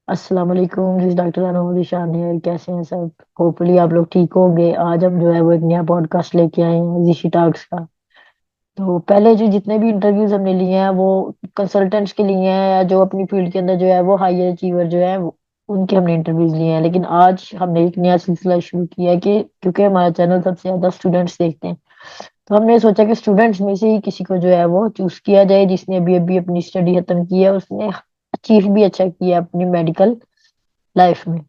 अस्सलाम वालेकुम जी। डॉक्टर अनवर शान है। कैसे हैं सब? होपफुली आप लोग ठीक होंगे। आज हम जो है वो एक नया पॉडकास्ट लेके आए हैं, ऋषि टॉक्स का। तो पहले जो जितने भी इंटरव्यूज हमने लिए हैं वो कंसल्टेंट्स के लिए हैं, या जो अपनी फील्ड के अंदर जो है वो हायर अचीवर जो है उनके हमने इंटरव्यूज लिए हैं। लेकिन आज हमने एक नया सिलसिला शुरू किया है कि क्योंकि हमारा चैनल सबसे ज्यादा स्टूडेंट्स देखते हैं, तो हमने सोचा कि स्टूडेंट्स में से ही किसी को जो है वो चूज किया जाए जिसने अभी अभी अपनी स्टडी खत्म की है, उसने अचीव भी अच्छा किया अपनी मेडिकल लाइफ में।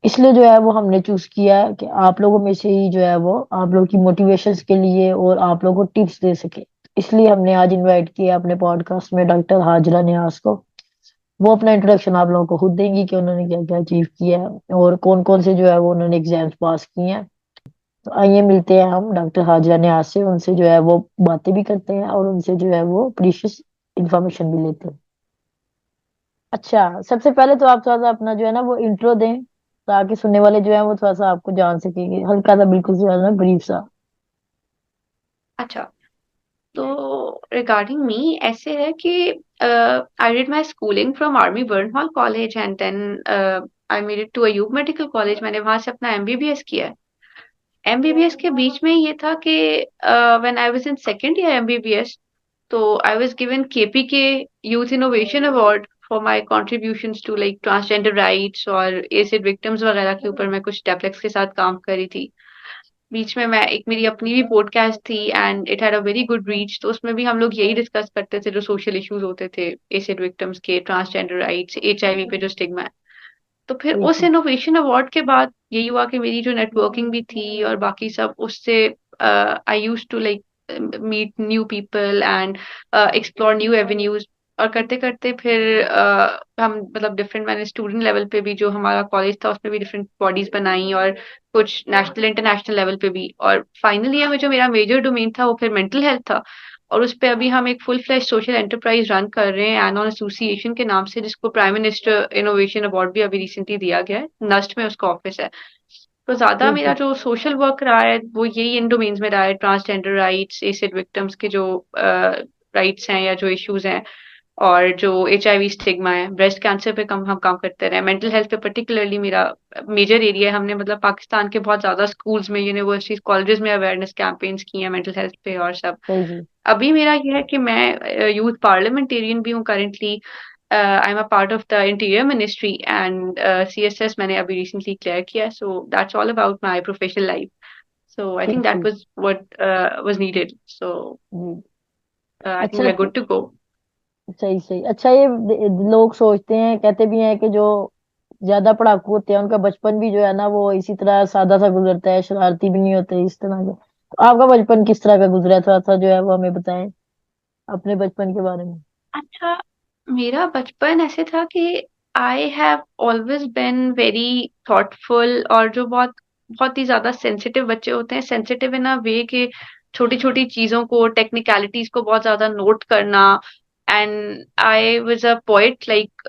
इसलिए जो है वो हमने चूज किया है कि आप लोगों में से ही जो है वो आप लोगों की मोटिवेशंस के लिए और आप लोगों को टिप्स दे सके। इसलिए हमने आज इनवाइट किया अपने पॉडकास्ट में डॉक्टर हाजरा न्याज को। वो अपना इंट्रोडक्शन आप लोगों को खुद देंगी कि उन्होंने क्या क्या अचीव किया है और कौन कौन से जो है वो उन्होंने एग्जाम्स पास किए हैं। तो आइए मिलते हैं हम डॉक्टर हाजरा न्याज से, उनसे जो है वो बातें भी करते हैं और उनसे जो है वो प्रीशियस इंफॉर्मेशन भी लेते हैं। अच्छा, सबसे पहले तो आप थोड़ा सा अपना जो है ना वो इंट्रो दें, ताकि सुनने वाले जो है वो थोड़ा सा आपको जान सकेंगे, हल्का सा, बिल्कुल से ना ब्रीफ सा। अच्छा, तो रिगार्डिंग मी ऐसे है कि I did my schooling from army Burn Hall college and then I made it to Ayub medical college. मैंने वहां से अपना एमबीबीएस किया है। एमबीबीएस के बीच में ये था कि when I was in second year MBBS, तो I was given KPK youth innovation award for my contributions to like transgender rights और एसिड विक्टिम्स वगैरह के ऊपर मैं कुछ डेप्लेक्स के साथ काम करी थी। बीच में मैं एक मेरी अपनी भी पॉडकास्ट थी and it had a very good reach, तो उसमें भी हम लोग यही डिस्कस करते थे जो सोशल इश्यूज होते थे, एसिड विक्टिम्स के, ट्रांसजेंडर राइट्स, एचआईवी पे जो स्टिग्मा है। तो फिर उस बिल्कुल। इनोवेशन अवार्ड के बाद यही हुआ कि मेरी जो नेटवर्किंग भी थी और बाकी सब उससे I use to like meet new people and explore new avenues. और करते करते फिर हम मतलब डिफरेंट, मैंने स्टूडेंट लेवल पे भी जो हमारा कॉलेज था उसमें भी डिफरेंट बॉडीज बनाई और कुछ नेशनल इंटरनेशनल लेवल पे भी। और फाइनल ईयर में जो मेरा मेजर डोमेन था वो फिर मेंटल हेल्थ था। और उस पे अभी हम एक full fledge social enterprise run कर रहे हैं एनॉन एसोसिएशन के नाम से, जिसको प्राइम मिनिस्टर इनोवेशन अवार्ड भी अभी रिसेंटली दिया गया है। नस्ट में उसका ऑफिस है। तो ज्यादा मेरा बिल्कुल। जो सोशल वर्क रहा है वो यही इन डोमेन्स में रहा है, ट्रांसजेंडर राइट्स, एसिड विक्टिम्स के जो राइट्स हैं या जो इश्यूज हैं, और जो एचआईवी स्टिग्मा है, ब्रेस्ट कैंसर पे कम हम काम करते रहे, मेंटल हेल्थ पे पर्टिकुलरली मेरा मेजर एरिया है। हमने मतलब पाकिस्तान के बहुत ज्यादा स्कूल्स में, यूनिवर्सिटीज, कॉलेजेस में अवेयरनेस कैंपेन्स किए हैं मेंटल हेल्थ पे और सब। सही जी। अभी मेरा ये है कि मैं यूथ पार्लियामेंटेरियन भी हूँ currently. I am a part of the interior ministry and CSS मैंने अभी रिसेंटली क्लियर किया। So that's all about my professional life. So I think that बिल्कुल was what was needed. So जी। I think अच्छा we are good to go. सही सही। अच्छा, ये लोग सोचते हैं, कहते भी हैं कि जो ज्यादा पढ़ाकू होते हैं उनका बचपन भी जो है ना वो इसी तरह सादा सा गुजरता है, शरारती भी नहीं होते इस तरह के। तो आपका बचपन किस तरह का गुजरा, थोड़ा सा जो है वो हमें बताएं अपने बचपन के बारे में। अच्छा, मेरा बचपन ऐसे था कि I have always been very thoughtful, और जो बहुत बहुत ही ज्यादा सेंसिटिव बच्चे होते हैं, सेंसिटिव इन अ वे के छोटी छोटी चीजों को, टेक्निकलिटीज को बहुत ज्यादा नोट करना। And I was a poet like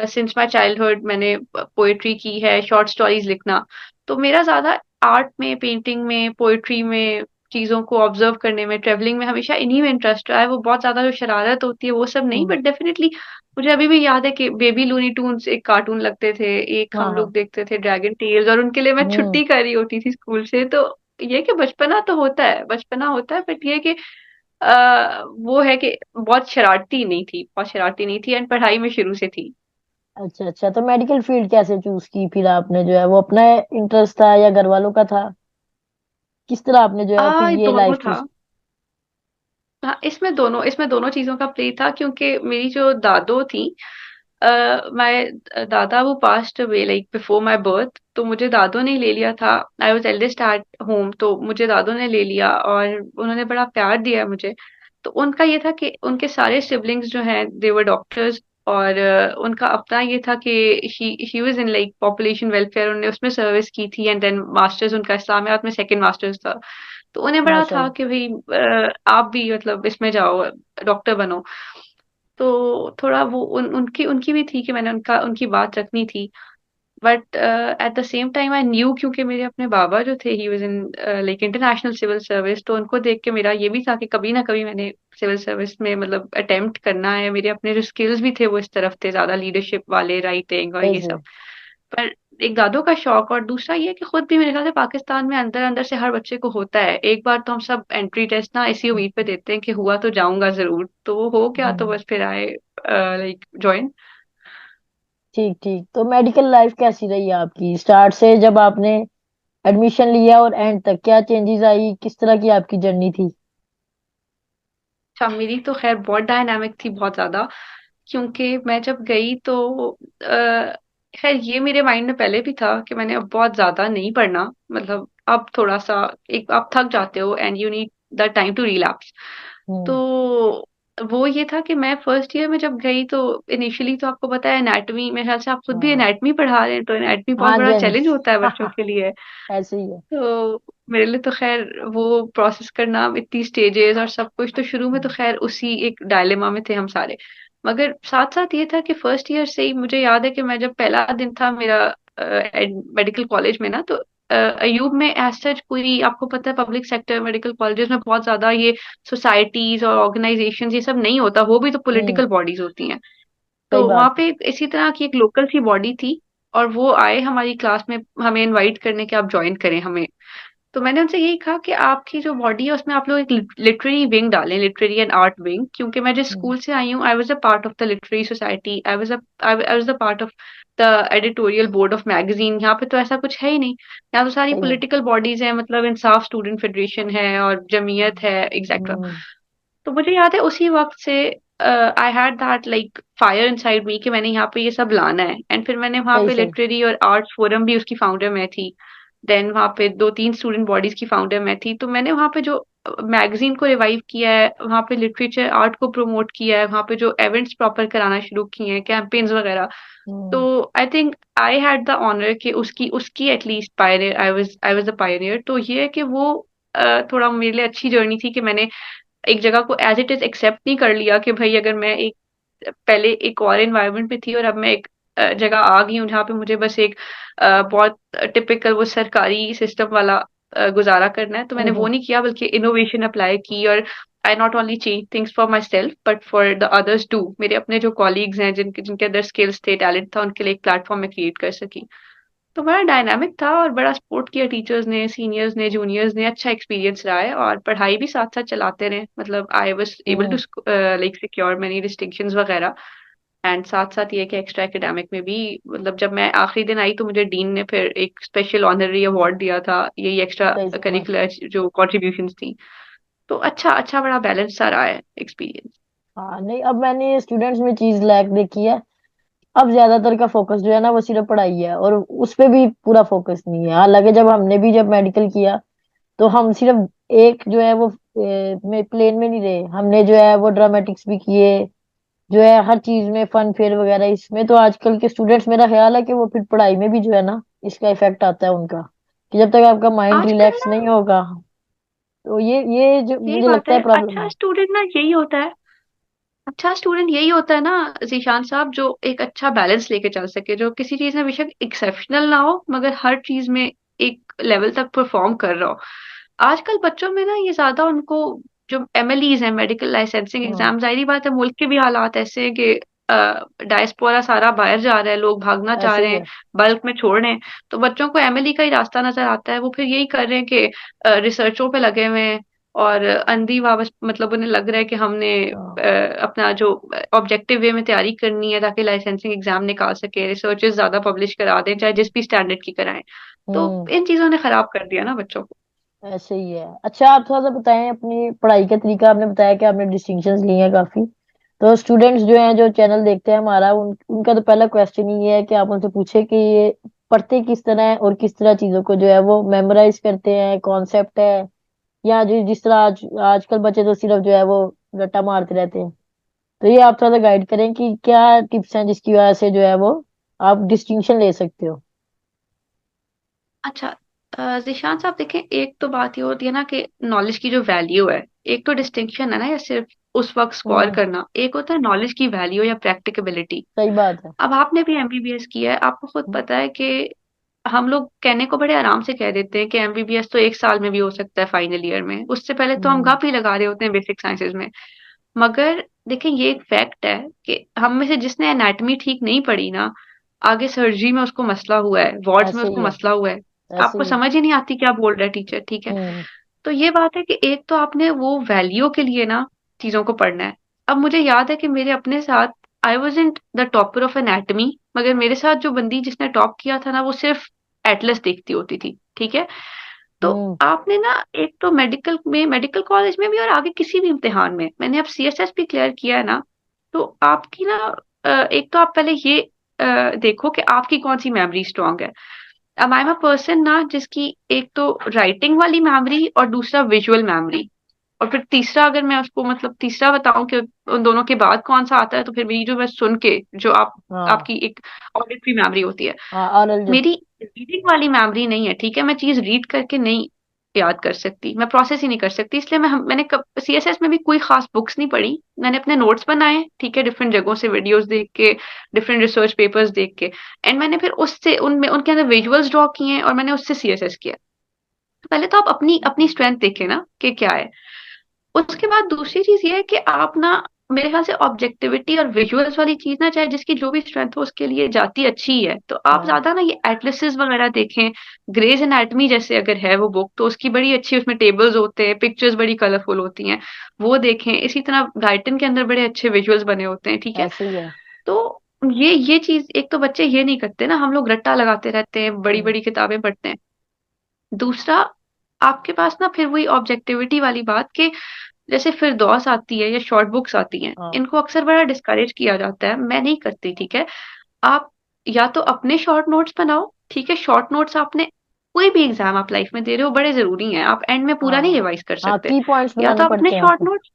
since my childhood. मैंने पोएट्री की है, शॉर्ट स्टोरीज लिखना। तो मेरा ज्यादा आर्ट में, पेंटिंग में, पोएट्री में, चीज़ों को ऑब्जर्व करने में, ट्रैवलिंग में, हमेशा इन्हीं में इंटरेस्ट रहा है। वो बहुत ज़्यादा जो शरारत होती है वो सब नहीं, हम्म। बट डेफिनेटली मुझे अभी भी याद है कि बेबी लूनी टून्स एक कार्टून लगते थे, एक हाँ हम लोग हाँ। देखते थे ड्रैगन टेल्स, और उनके लिए मैं हम्म। छुट्टी कर रही होती थी स्कूल से। तो ये कि बचपना तो होता है, बचपना होता है, बट ये कि वो है कि बहुत शरारती नहीं थी, बहुत शरारती नहीं थी, एंड पढ़ाई में शुरू से थी। अच्छा अच्छा, तो मेडिकल फील्ड कैसे चूज की फिर आपने, जो है वो अपना इंटरेस्ट था या घर वालों का था? किस तरह आपने जो है फिर ये दोनों लाइफ था। चूज? हाँ, इसमें दोनों चीजों का प्ले था, क्योंकि मेरी जो दादो थी, माय दादा वो passed away like before my birth, तो मुझे दादो ने ले लिया था। I was eldest at home, तो मुझे दादो ने ले लिया और उन्होंने बड़ा प्यार दिया मुझे। तो उनका ये था कि उनके सारे सिबलिंग्स जो हैं दे वर डॉक्टर्स, और उनका अपना ये था कि she was in like population welfare, उन्होंने उसमें सर्विस की थी, एंड देन मास्टर्स उनका इस्लामियात में सेकंड मास्टर्स था। तो उन्हें बड़ा था माशाल्लाह। कि भाई आप भी मतलब इसमें जाओ, डॉक्टर बनो। तो थोड़ा वो उनकी उनकी भी थी कि मैंने उनकी बात रखनी थी। But at the same time I knew, क्योंकि मेरे अपने बाबा जो थे ही was in like international civil service, तो उनको देख के मेरा ये भी था कि कभी ना कभी मैंने सिविल सर्विस में मतलब अटेम्प्ट करना है। मेरे अपने जो स्किल्स भी थे वो इस तरफ थे, ज्यादा लीडरशिप वाले, राइटिंग और ये ऐसे। सब। पर एक दादों का शौक, और दूसरा ये कि खुद भी मेरे ख्याल से पाकिस्तान में अंदर अंदर से हर बच्चे को होता है। एक बार तो हम सब एंट्री टेस्ट ना इसी उम्मीद पे देते हैं कि हुआ तो जाऊंगा जरूर, तो वो हो गया तो हम्म। बस फिर आए लाइक ज्वाइन। ठीक ठीक। तो मेडिकल लाइफ कैसी रही आपकी, स्टार्ट से जब आपने एडमिशन लिया और एंड तक क्या चेंजेस आई, किस तरह की आपकी जर्नी थी? अच्छा, मेरी तो खैर बहुत डायनामिक थी, बहुत ज्यादा। क्योंकि मैं जब गई तो खैर ये मेरे माइंड में पहले भी था कि मैंने अब बहुत ज्यादा नहीं पढ़ना, मतलब अब थोड़ा सा, एक आप थक जाते हो and you need the time to relapse. तो हम्म। वो ये था कि मैं फर्स्ट ईयर में जब गई तो इनिशियली तो आपको पता है एनाटॉमी, मेरे ख्याल से आप खुद भी हाँ एनाटॉमी पढ़ा रहे हैं, तो एनाटॉमी बहुत हाँ जी बड़ा हाँ जी। चैलेंज होता है हाँ बच्चों हाँ, के लिए। ऐसे ही है। तो मेरे लिए तो खैर वो प्रोसेस करना, इतनी स्टेजेस और सब कुछ, तो शुरू में तो हम्म। खैर उसी एक डायलेमा में थे हम सारे। मगर साथ साथ ये था कि फर्स्ट ईयर से ही मुझे याद है कि मैं जब पहला दिन था मेरा मेडिकल कॉलेज में ना, तो अयूब में एज सच कोई, आपको पता है पब्लिक सेक्टर मेडिकल कॉलेजेस में बहुत ज्यादा ये सोसाइटीज और ऑर्गेनाइजेशंस ये सब नहीं होता, वो भी तो हम्म। पॉलिटिकल बॉडीज होती हैं। सही तो वहां बात है। पे इसी तरह की एक लोकल सी बॉडी थी, और वो आए हमारी क्लास में हमें इनवाइट करने के आप ज्वाइन करें हमें। तो मैंने उनसे यही कहा कि आपकी जो बॉडी है उसमें आप लोग एक लिटरेरी विंग डालें, लिटरेरी एंड आर्ट विंग, क्योंकि मैं जिस हम्म। स्कूल से आई हूँ I was a part of the literary society, I was a part of the editorial board of magazine. यहाँ पे तो ऐसा कुछ है ही नहीं, यहाँ तो सारी सही है। पॉलिटिकल बॉडीज हैं, मतलब इंसाफ स्टूडेंट फेडरेशन है और जमीयत है एक्सेट्रा। हम्म। तो मुझे याद है उसी वक्त से I had that like fire inside me कि मैंने यहाँ पे ये सब लाना है। एंड फिर मैंने वहाँ सही पे सही। लिटरेरी और आर्ट्स फोरम भी, उसकी फाउंडर मैं थी। देन वहाँ पे दो तीन स्टूडेंट बॉडीज की फाउंडर मैं थी। तो मैंने वहाँ पे जो मैगजीन को रिवाइव किया है, वहाँ पे लिटरेचर आर्ट को प्रमोट किया है, वहाँ पे जो इवेंट्स प्रॉपर कराना शुरू किए हैं, कैंपेन्स वगैरह। तो hmm. I think I had the honour कि उसकी उसकी at least pioneer, I was the pioneer. तो ये है कि वो थोड़ा मेरे लिए अच्छी जर्नी थी कि मैंने एक जगह को एज इट इज एक्सेप्ट नहीं कर लिया कि भाई अगर मैं एक, पहले एक और एनवायरनमेंट में थी और अब मैं एक जगह आ गई हूँ जहाँ पे मुझे बस एक बहुत टिपिकल वो सरकारी सिस्टम वाला गुजारा करना है, तो मैंने वो हम्म। नहीं किया, बल्कि इनोवेशन अप्लाई की। और I not only change things for myself but for the others too, मेरे अपने जो कॉलीग्स हैं जिनके जिनके अंदर स्किल्स थे, टैलेंट था, उनके लिए एक प्लेटफॉर्म में क्रिएट कर सकी। तो बड़ा डायनामिक था और बड़ा सपोर्ट किया टीचर्स ने, सीनियर्स ने, जूनियर्स ने, अच्छा एक्सपीरियंस रहा है, और पढ़ाई भी साथ साथ चलाते रहे, मतलब I was able to hmm. Like secure many distinctions वगैरह। एंड साथ साथ ये कि एक्स्ट्रा एकेडमिक में भी, मतलब जब मैं आखिरी दिन आई तो मुझे डीन ने फिर एक स्पेशल ऑनररी अवार्ड दिया था, यही एक्स्ट्रा सही सही, करिकुलर माशा। जो कॉन्ट्रीब्यूशंस थी। तो अच्छा अच्छा बड़ा बैलेंस सा रहा है एक्सपीरियंस। हाँ नहीं, अब मैंने स्टूडेंट्स में चीज लैक देखी है। अब ज्यादातर का फोकस जो है ना वो सिर्फ पढ़ाई है, और उस पे भी पूरा फोकस नहीं है। हालांकि जब हमने भी जब मेडिकल किया तो हम सिर्फ एक जो है वो में प्लेन में नहीं रहे, हमने जो है वो ड्रामेटिक्स भी किए, जो है हर चीज में फन फेयर वगैरह। इसमें तो आजकल के स्टूडेंट्स, मेरा ख्याल है कि वो फिर पढ़ाई में भी जो है ना इसका इफेक्ट आता है उनका, कि जब तक आपका माइंड आजकल रिलैक्स ना नहीं होगा तो ये जो यही मुझे बात लगता है है, प्रॉब्लम अच्छा है। स्टूडेंट ना यही होता है, अच्छा स्टूडेंट यही होता है ना जीशान साहब, जो एक अच्छा बैलेंस लेके चल सके, जो किसी चीज में बेशक एक्सेप्शनल ना हो मगर हर चीज में एक लेवल तक परफॉर्म कर रहा हो। आजकल बच्चों में ना ये ज्यादा उनको, जो एमएलईज हैं, मेडिकल लाइसेंसिंग हम्म। एग्जाम, जाहिर बात है मुल्क के भी हालात ऐसे हैं कि डायस्पोरा सारा बाहर जा रहा है, लोग भागना चाह ऐसे रहे ही हैं, है। बल्क में छोड़ रहे हैं। तो बच्चों को एमएलई का ही रास्ता नजर आता है, वो फिर यही कर रहे हैं कि रिसर्चों पे लगे हुए हैं, और अंधी वाबस, मतलब उन्हें लग रहा है कि हमने हाँ। अपना जो ऑब्जेक्टिव वे में तैयारी करनी है ताकि लाइसेंसिंग एग्जाम निकाल सके, रिसर्चेस ज्यादा पब्लिश करा दें चाहे जिस भी स्टैंडर्ड की कराएं। तो हम्म। इन चीजों ने खराब कर दिया ना बच्चों को। ऐसे ही है। अच्छा, आप थोड़ा सा बताएं अपनी पढ़ाई का तरीका। आपने बताया कि आपने डिस्टिंक्शंस लिए हैं काफी, तो स्टूडेंट्स जो हैं जो चैनल देखते हैं हमारा, उनका तो पहला क्वेश्चन ही ये है कि आप उनसे पूछे कि ये पढ़ते किस तरह है और किस तरह चीजों को जो है वो मेमोराइज करते हैं, कॉन्सेप्ट है, या जो जिस तरह आजकल बच्चे तो सिर्फ जो है वो रट्टा मारते रहते हैं। तो ये आप थोड़ा सा गाइड करें कि क्या टिप्स हैं जिसकी वजह से जो है वो आप डिस्टिंक्शन ले सकते हो। अच्छा, जिशान साहब देखें, एक तो बात ये होती है ना कि नॉलेज की जो वैल्यू है, एक तो डिस्टिंक्शन है ना, या सिर्फ उस वक्त स्कोर हम्म। करना, एक होता है नॉलेज की वैल्यू या प्रैक्टिकेबिलिटी। सही बात है। अब आपने भी एमबीबीएस किया है, आपको खुद हम्म। पता है कि हम लोग कहने को बड़े आराम से कह देते हैं कि एमबीबीएस तो 1 साल में भी हो सकता है फाइनल ईयर में, उससे पहले तो हम हम्म। गप ही लगा रहे होते हैं बेसिक साइंसेज में। मगर देखिए ये एक फैक्ट है कि हम में से जिसने एनाटॉमी ठीक नहीं पढ़ी ना, आगे सर्जरी में उसको मसला हुआ है, वार्ड्स में ऐसे उसको ही है। मसला हुआ है, ऐसे आपको ही है। समझ ही नहीं आती क्या बोल रहा है टीचर, ठीक है। हम्म। तो ये बात है कि एक तो आपने वो वैल्यू के लिए ना चीजों को पढ़ना है। अब मुझे याद है कि मेरे अपने साथ, I wasn't the topper of anatomy, मगर मेरे साथ जो बंदी जिसने टॉप किया था ना, वो सिर्फ एटलस देखती होती थी, ठीक है। तो हम्म। आपने ना, एक तो मेडिकल में, मेडिकल कॉलेज में भी और आगे किसी भी इम्तिहान में, मैंने अब सीएसएस भी क्लियर किया है ना, तो आपकी ना एक तो आप पहले ये देखो कि आपकी कौन सी मेमोरी स्ट्रांग है। अब आई एम अ पर्सन ना जिसकी एक तो राइटिंग वाली मेमोरी और दूसरा विजुअल मेमोरी, और फिर तीसरा अगर मैं उसको मतलब तीसरा बताऊं कि उन दोनों के बाद कौन सा आता है, तो फिर मेरी जो मैं सुन के जो आप हाँ। आपकी एक ऑडिटरी मेमोरी होती है, हाँ, ऑरल जो। मेरी रीडिंग वाली मेमोरी नहीं है, ठीक है। मैं चीज रीड करके नहीं याद कर सकती, मैं प्रोसेस ही नहीं कर सकती, इसलिए मैंने कब सीएसएस में भी कोई खास बुक्स नहीं पढ़ी, मैंने अपने नोट्स बनाए, ठीक है, डिफरेंट जगहों से वीडियोस देख के, डिफरेंट रिसर्च पेपर्स देख के, एंड मैंने फिर उससे उनमें उनके अंदर विजुअल्स ड्रॉ किए हैं और मैंने उससे सीएसएस किया। तो पहले तो आप अपनी अपनी स्ट्रेंथ देखें ना कि क्या है। उसके बाद दूसरी चीज ये है कि आप ना, मेरे ख्याल से ऑब्जेक्टिविटी और विजुअल्स वाली चीज ना, चाहे जिसकी जो भी स्ट्रेंथ हो उसके लिए जाती अच्छी है, तो आप हाँ। ज्यादा ना ये एटलसिस वगैरह देखें। ग्रेज एनाटमी जैसे अगर है वो बुक, तो उसकी बड़ी अच्छी, उसमें टेबल्स होते हैं, पिक्चर्स बड़ी कलरफुल होती हैं, वो देखें। इसी तरह गाइटन के अंदर बड़े अच्छे विजुअल्स बने होते हैं, ठीक है। ऐसे ही है। तो ये चीज, एक तो बच्चे ये नहीं करते ना, हम लोग रट्टा लगाते रहते हैं, बड़ी हम्म। बड़ी किताबें पढ़ते हैं। दूसरा, आपके पास ना फिर वही ऑब्जेक्टिविटी वाली बात कि जैसे फिरदौस आती है या शॉर्ट बुक्स आती हैं, हाँ। इनको अक्सर बड़ा डिस्करेज किया जाता है, मैं नहीं करती, ठीक है। आप या तो अपने शॉर्ट नोट्स बनाओ, ठीक है, शॉर्ट नोट्स आपने, कोई भी एग्जाम आप लाइफ में दे रहे हो बड़े जरूरी हैं, आप एंड में पूरा नहीं हाँ। रिवाइज कर हाँ, सकते। की पॉइंट्स या तो बनाने आप अपने पड़ते हैं शॉर्ट आपको। नोट्स,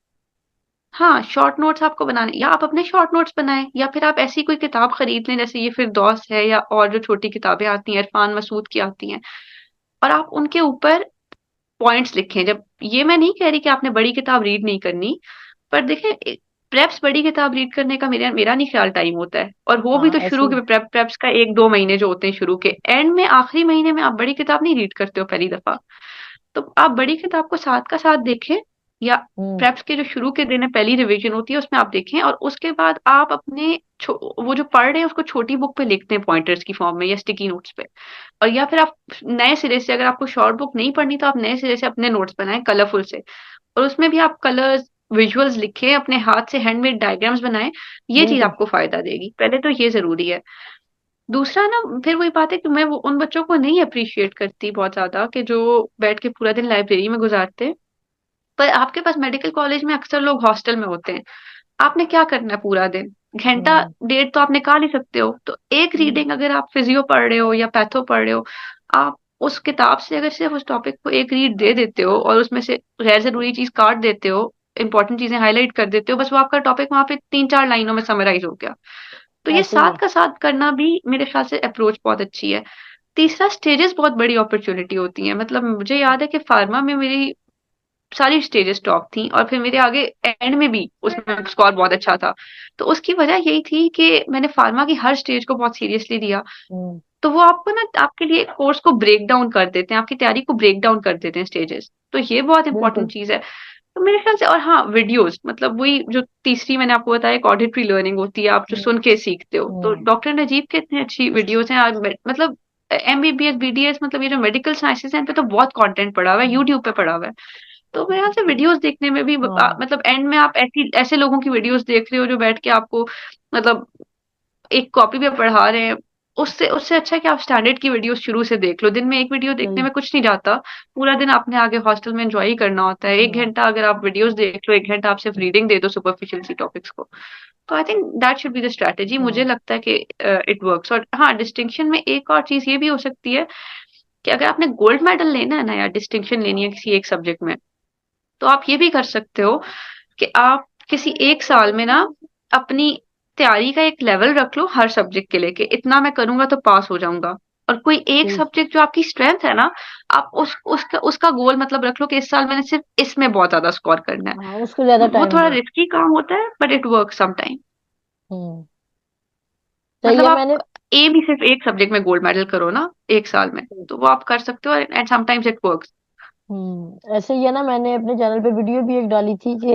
हाँ शॉर्ट नोट्स आपको बनाने, या आप अपने शॉर्ट नोट्स बनाएं, या फिर आप ऐसी कोई किताब खरीद लें, जैसे ये फिरदौस है या और जो छोटी किताबें आती हैं, इरफान मसूद की आती हैं, और आप उनके ऊपर पॉइंट्स लिखें। जब, ये मैं नहीं कह रही कि आपने बड़ी किताब रीड नहीं करनी, पर देखें, प्रेप्स बड़ी किताब रीड करने का मेरा मेरा नहीं ख्याल टाइम होता है, और वो भी हाँ, तो ऐसे शुरू ही। के प्रेप्स का 1-2 महीने जो होते हैं, शुरू के एंड में आखिरी महीने में आप बड़ी किताब नहीं रीड करते हो पहली दफा। तो आप बड़ी किताब को साथ का साथ देखें, या हम्म। प्रेप्स के जो शुरू के दिन है, पहली रिवीजन होती है, उसमें आप देखें, और उसके बाद आप अपने वो जो पढ़ रहे हैं उसको छोटी बुक पे लिखते हैं पॉइंटर्स की फॉर्म में या स्टिकी नोट्स पे। और या फिर आप नए सिरे से, अगर आपको शॉर्ट बुक नहीं पढ़नी, तो आप नए सिरे से अपने नोट्स बनाएं कलरफुल से, और उसमें भी आप कलर्स, विजुअल्स लिखें, अपने हाथ से हैंडमेड डायग्राम्स बनाएं। ये चीज बिल्कुल। आपको फायदा देगी, पहले तो ये जरूरी है। दूसरा ना, फिर वही बात है कि मैं वो उन बच्चों को नहीं अप्रिशिएट करती बहुत ज्यादा कि जो बैठ के पूरा दिन लाइब्रेरी में गुजारते हैं। पर आपके पास मेडिकल कॉलेज में अक्सर लोग हॉस्टल में होते हैं, आपने क्या करना है पूरा दिन, घंटा हम्म। डेढ़ तो आप निकाल ही सकते हो। तो एक हम्म। रीडिंग, अगर आप फिजियो पढ़ रहे हो या पैथो पढ़ रहे हो, आप उस किताब से अगर सिर्फ उस टॉपिक को एक रीड दे देते हो और उसमें से गैर जरूरी चीज काट देते हो, इंपॉर्टेंट चीजें हाईलाइट कर देते हो, बस वो आपका टॉपिक वहां पे 3-4 लाइनों में समराइज हो गया। तो ये ऐसे ही साथ है। का साथ करना भी मेरे ख्याल से अप्रोच बहुत अच्छी है। तीसरा, स्टेजेस बहुत बड़ी अपॉर्चुनिटी होती है, मतलब मुझे याद है कि फार्मा में मेरी सारी स्टेजेस टॉप थी, और फिर मेरे आगे एंड में भी उसमें स्कोर बहुत अच्छा था। तो उसकी वजह यही थी कि मैंने फार्मा की हर स्टेज को बहुत सीरियसली लिया। हम्म। तो वो आपको ना, आपके लिए कोर्स को ब्रेक डाउन कर देते हैं, आपकी तैयारी को ब्रेक डाउन कर देते हैं स्टेजेस, तो ये बहुत बिल्कुल। इंपॉर्टेंट चीज है। तो मेरे ख्याल से, और हाँ वीडियोस, मतलब वही जो तीसरी मैंने आपको बताया, एक ऑडिटरी लर्निंग होती है, आप जो हम्म। सुन के सीखते हो, तो हम्म। डॉक्टर नजीब के इतनी अच्छी वीडियोस हैं आज, मतलब एमबीबीएस बीडीएस, मतलब ये जो मेडिकल साइंसेज हैं, इन पे तो बहुत कंटेंट पड़ा हुआ है, हम्म। यूट्यूब पे पड़ा हुआ है। तो मेरे ख्याल से वीडियोस देखने में भी हाँ। मतलब एंड में आप ऐसी ऐसे लोगों की वीडियोस देख रहे हो जो बैठ के आपको, मतलब एक कॉपी पे पढ़ा रहे हैं, उससे उससे अच्छा है कि आप स्टैंडर्ड की वीडियोस शुरू से देख लो, दिन में एक वीडियो देखने सही। में कुछ नहीं जाता, पूरा दिन आपने आगे हॉस्टल में एंजॉय ही करना होता है, एक हाँ। घंटा अगर आप वीडियोस देख लो, एक घंटा आप सिर्फ रीडिंग दे दो सुपरफिशियल सी टॉपिक्स को, तो आई think that should be the strategy, मुझे हाँ। लगता है कि इट वर्क्स। और हाँ, डिस्टिंक्शन में एक और चीज ये भी हो सकती है कि अगर आपने गोल्ड मेडल लेना है ना, या डिस्टिंक्शन लेनी है किसी एक सब्जेक्ट में, तो आप ये भी कर सकते हो कि आप किसी एक साल में ना अपनी तैयारी का एक लेवल रख लो हर सब्जेक्ट के लिए, कि इतना मैं करूंगा तो पास हो जाऊंगा। और कोई एक ठीक। सब्जेक्ट जो आपकी स्ट्रेंथ है ना, आप उसका उसका गोल मतलब रख लो कि इस साल मैंने सिर्फ इसमें बहुत ज्यादा स्कोर करना है। हाँ, उसको ज्यादा वो टाइम थोड़ा दो। रिस्की काम होता है, but it work some time. Hmm. सही मतलब है। आप मैंने एम ही सिर्फ एक सब्जेक्ट में गोल्ड मेडल करो ना एक साल में, तो वो आप कर सकते हो, एंड समटाइम्स इट वर्क्स। ऐसे ही है ना, मैंने अपने चैनल पे वीडियो भी एक डाली थी कि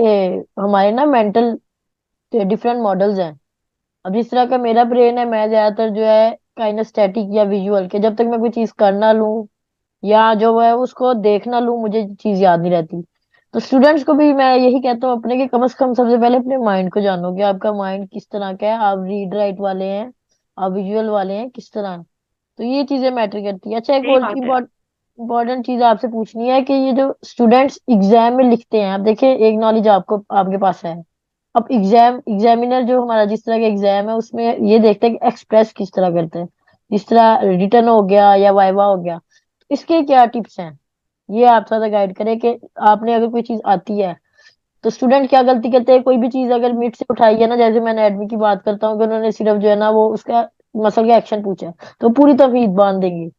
हमारे ना मेंटल डिफरेंट मॉडल्स हैं। अब जिस तरह का मेरा ब्रेन है, मैं ज्यादातर जो है काइनेस्थेटिक या विजुअल के, जब तक मैं कोई चीज कर ना लूं या जो है उसको देख ना लूं, मुझे चीज याद नहीं रहती। तो स्टूडेंट्स को भी मैं यही कहता हूँ अपने, कि कम से कम सबसे पहले अपने माइंड को जानो कि आपका माइंड किस तरह का है। आप रीड राइट वाले हैं, आप विजुअल वाले हैं, किस तरह। तो ये चीजें मैटर करती है। अच्छा, एक सही और बात है। इम्पोर्टेंट चीज आपसे पूछनी है कि ये जो स्टूडेंट्स एग्जाम में लिखते हैं, आप देखिए एक नॉलेज आपको आपके पास है। अब एग्जामिनर जो हमारा जिस तरह का एग्जाम है, उसमें ये देखते हैं कि एक्सप्रेस किस तरह करते हैं, जिस तरह रिटर्न हो गया या वाइवा हो गया। इसके क्या टिप्स हैं, ये आप थोड़ा गाइड करें कि आपने अगर कोई चीज आती है तो स्टूडेंट क्या गलती करते हैं। कोई भी चीज अगर मिड से उठाई है ना, जैसे मैंने एडमिट की बात करता हूँ कि उन्होंने सिर्फ जो है ना वो उसका मसल का एक्शन पूछा है, तो पूरी तफरीक बांध देंगे।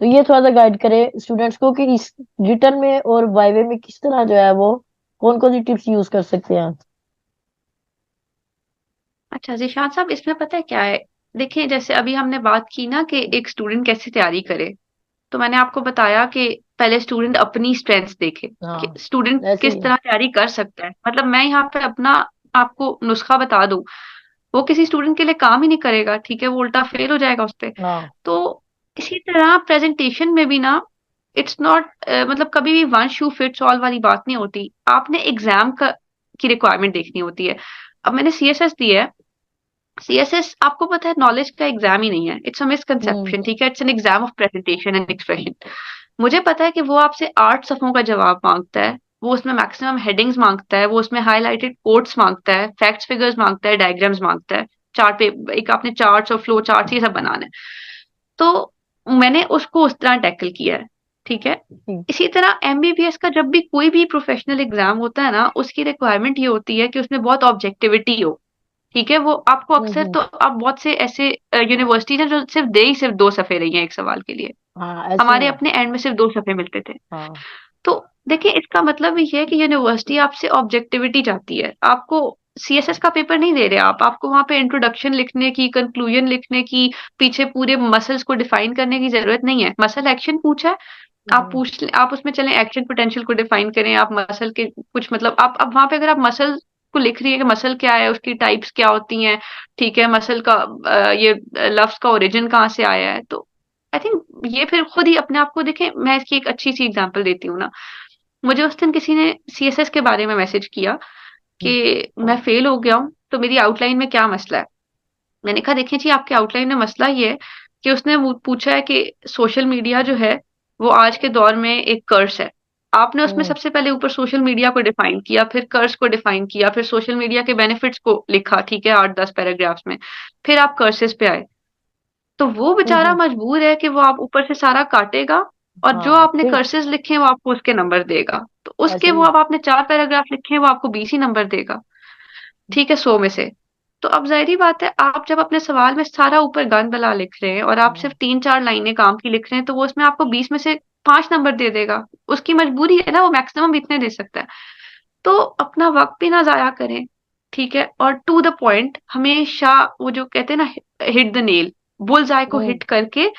तो ये थोड़ा सा गाइड करे स्टूडेंट्स को कि इस रिटर्न में और वाइवे में किस तरह जो है वो कौन कौन सी टिप्स यूज कर सकते हैं। अच्छा जीशान साहब, इसमें पता है क्या है? देखिए, जैसे अभी हमने बात की ना कि एक स्टूडेंट कैसे तैयारी करे, तो मैंने आपको बताया कि पहले स्टूडेंट अपनी स्ट्रेंथ्स देखे कि हाँ, स्टूडेंट ऐसे ही किस है। तरह तैयारी कर सकता है। मतलब मैं यहाँ पे अपना आपको नुस्खा बता दूं, वो किसी स्टूडेंट के लिए काम ही नहीं करेगा, ठीक है, वो उल्टा फेल हो जाएगा उस पे। हाँ। तो इसी तरह प्रेजेंटेशन में भी ना, इट्स नॉट मतलब कभी भी वन शू फिट्स ऑल वाली बात नहीं होती। आपने एग्जाम का की रिक्वायरमेंट देखनी होती है। अब मैंने सीएसएस दी है। सीएसएस आपको पता है नॉलेज का एग्जाम ही नहीं है, इट्स अ हम्म। मिसकंसेप्शन, ठीक है, it's an exam of presentation and expression. मुझे पता है कि वो आपसे 8 सफ़ों का जवाब मांगता है, वो उसमें मैक्सिमम हेडिंग्स मांगता है, वो उसमें हाईलाइटेड कोट्स मांगता है, फैक्ट्स फिगर्स मांगता है, डायग्राम्स मांगता है, चार्ट पे एक आपने चार्ट्स और फ्लो चार्ट्स ये सब बनाना है। तो मैंने उसको उस तरह टैकल किया है, ठीक है। ठीक। इसी तरह एमबीबीएस का जब भी कोई भी प्रोफेशनल एग्जाम होता है ना, उसकी रिक्वायरमेंट ये होती है कि उसमें बहुत ऑब्जेक्टिविटी हो, ठीक है। वो आपको अक्सर हम्म। तो आप बहुत से ऐसे यूनिवर्सिटीज हैं जो सिर्फ 2 सफ़े रही हैं एक सवाल के लिए। हाँ, ऐसे ही हमारे है। अपने एंड में सिर्फ 2 सफ़े मिलते थे। हाँ। तो देखिए, इसका मतलब ये है कि यूनिवर्सिटी आपसे ऑब्जेक्टिविटी चाहती है। आपको सीएसएस का पेपर नहीं दे रहे आप, आपको वहां पे इंट्रोडक्शन लिखने की, कंक्लूजन लिखने की, पीछे पूरे मसल्स को डिफाइन करने की जरूरत नहीं है। मसल एक्शन पूछा है, हम्म। आप उसमें चलें, एक्शन पोटेंशियल को डिफाइन करें। आप मसल के कुछ मतलब आप अब वहां पे अगर आप मसल को लिख रही है कि मसल क्या है, उसकी टाइप्स क्या होती हैं, ठीक है, मसल का ये लफ्ज का ओरिजिन कहाँ से आया है, तो आई थिंक ये फिर खुद ही अपने आप को देखें। मैं इसकी एक अच्छी सी एग्जांपल देती हूँ ना। मुझे उस दिन किसी ने सीएसएस के बारे में मैसेज किया कि मैं फेल हो गया हूँ, तो मेरी आउटलाइन में क्या मसला है। मैंने कहा देखिए जी, आपके आउटलाइन में मसला ये है कि उसने पूछा है कि सोशल मीडिया जो है वो आज के दौर में एक कर्स है। आपने उसमें हम्म। सबसे पहले ऊपर सोशल मीडिया को डिफाइन किया, फिर कर्स को डिफाइन किया, फिर सोशल मीडिया के बेनिफिट्स को लिखा, ठीक है, 8-10 पैराग्राफ्स में। फिर आप कर्सेस पे आए। तो वो बेचारा हम्म। मजबूर है कि वो आप ऊपर से सारा काटेगा, और जो हाँ, आपने फिर कर्सेस लिखे हैं वो आपको उसके नंबर देगा। तो ऐसे उसके वो ही। अब आपने 4 पैराग्राफ लिखे हैं वो आपको 20 ही नंबर देगा, ठीक है, 100 में से। तो अब जाहिर बात है, आप जब अपने सवाल में सारा ऊपर गन बला लिख रहे हैं और आप सिर्फ हाँ। 3-4 लाइनें काम की लिख रहे हैं, तो वो उसमें आपको 20 में से 5 नंबर दे देगा। उसकी मजबूरी है ना, वो मैक्सिमम इतने दे सकता है। तो अपना वक्त भी ना जाया करें, ठीक है, और टू द पॉइंट हमेशा, वो जो कहते हैं ना, हिट द नेल, बुल्स आई को हम्म। हिट करके।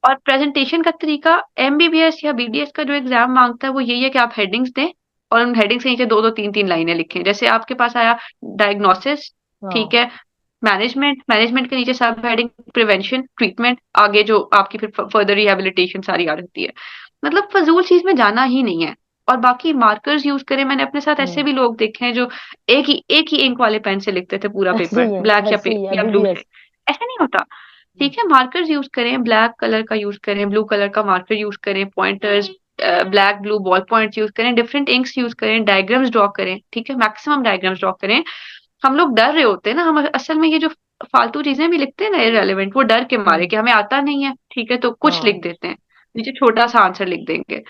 और प्रेजेंटेशन का तरीका एमबीबीएस या बीडीएस का जो एग्जाम मांगता है वो यही है कि आप हेडिंग्स दें, और उन हेडिंग्स के नीचे 2-2 3-3 लाइनें लिखें। जैसे आपके पास आया डायग्नोसिस, ठीक हाँ। है, मैनेजमेंट, मैनेजमेंट के नीचे सब हेडिंग प्रिवेंशन, ट्रीटमेंट, आगे जो आपकी फिर फर्दर रिहेबिलिटेशन सारी आ जाती है। मतलब फजूल चीज में जाना ही नहीं है। और बाकी मार्कर्स यूज करें। मैंने अपने साथ ऐसे हम्म। भी लोग देखे हैं जो एक ही इंक वाले पेन से लिखते थे पूरा ऐसे पेपर, ही है। ब्लैक ऐसे ही है या ब्लू से। बीबीएस। ऐसा नहीं होता, ठीक है। मार्कर्स यूज करें, ब्लैक कलर का यूज करें, ब्लू कलर का मार्कर यूज करें, pointers, black blue ball points use करें, डिफरेंट इंक्स यूज करें, डायग्राम्स ड्रॉ करें, ठीक है, मैक्सिमम डायग्राम्स ड्रॉ करें। हम लोग डर रहे होते हैं ना, हम असल में ये जो फालतू चीजें भी लिखते हैं ना इररेलेवेंट, वो डर के मारे हम्म। कि हमें आता नहीं है, ठीक है, तो कुछ लिख हाँ। देते हैं, नीचे छोटा सा आंसर लिख देंगे।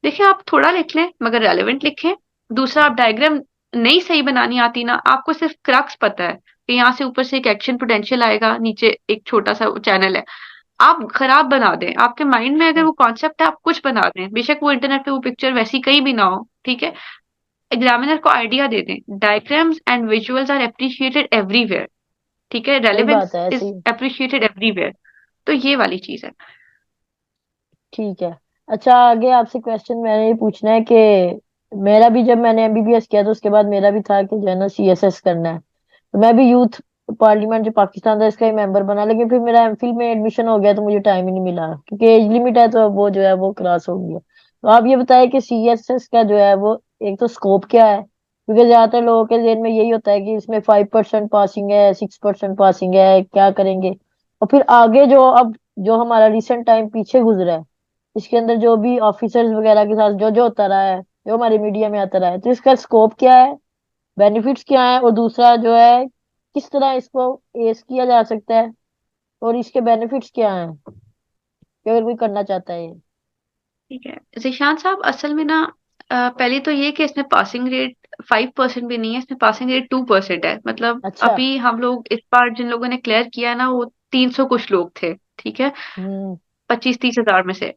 देखिए, आप थोड़ा लिख लें मगर रेलेवेंट लिखें। दूसरा, आप डायग्राम नहीं सही बनानी आती ना, आपको सिर्फ क्रक्स पता है कि यहाँ से ऊपर से एक एक्शन पोटेंशियल आएगा, नीचे एक छोटा सा चैनल है, आप खराब बना दें, आपके माइंड में अगर वो कॉन्सेप्ट है आप कुछ बना दें, बेशक वो इंटरनेट पे वो पिक्चर वैसी कहीं भी ना हो, ठीक है? एग्जामिनर को आइडिया दे दें, diagrams and visuals are appreciated everywhere, ठीक है? सही बात रेलेवेंस है ऐसे इज ही। Appreciated everywhere. तो ये वाली चीज है। ठीक है। अच्छा, आगे आपसे क्वेश्चन मैंने ये पूछना है कि मेरा भी, जब मैंने एमबीबीएस किया तो उसके बाद मेरा भी था कि जो है ना सीएसएस करना है। तो मैं भी यूथ पार्लियामेंट जो पाकिस्तान था इसका ही मेंबर बना, लेकिन फिर मेरा एमफिल में एडमिशन हो गया तो मुझे टाइम ही नहीं मिला, क्योंकि एज लिमिट है तो अब वो जो है वो क्रॉस हो गया। तो आप ये बताएं कि सीएसएस का जो है वो एक तो स्कोप क्या है, क्योंकि ज्यादातर लोगों के जहन में यही होता है कि इसमें 5% पासिंग है, 6% पासिंग है, क्या करेंगे। और फिर आगे जो अब जो हमारा रिसेंट टाइम पीछे गुजरा है, इसके अंदर जो भी ऑफिसर्स वगैरह के साथ जो जो होता रहा है, जो हमारे मीडिया में आता रहा है, तो इसका स्कोप क्या है, बेनिफिट्स क्या है, और दूसरा जो है किस तरह इसको एस किया जा सकता है, और इसके बेनिफिट्स क्या हैं कि अगर कोई करना चाहता है ये। ठीक है जिशान साहब, असल में ना पहले तो ये कि इसमें पासिंग रेट 5% भी नहीं है, इसमें पासिंग रेट 2% है। मतलब अच्छा। अभी हम लोग इस बार जिन लोगों ने क्लियर किया ना वो 300 कुछ लोग थे, ठीक है? हम्म। 25-30 हजार में से।